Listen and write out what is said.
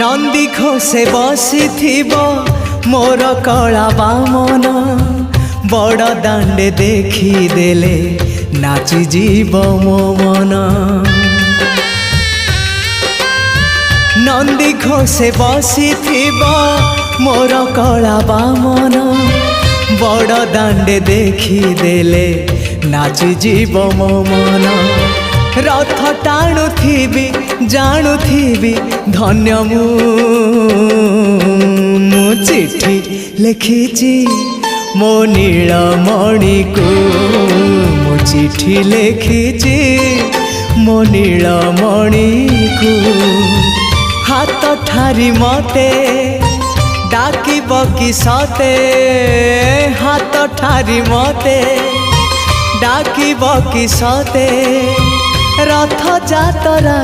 नंदी घोषे बसी मोर कला बामन बड़ दांडे देखी देले नाची जीव मो मन। नंदी घोषे बसी मोर कला बामन बड़ दांडे देखी देले नाची जीव मो मन। रथ टाणुथिबी जाणुथिबी धन्य मु चिट्ठी लिखिची मो नीलमणि को मु चिट्ठी लिखिची मो नीलमणि को। हाथ ठारी मते डाकिब कि सते हाथ ठारी मते डाकिब कि सते रथ जातरा।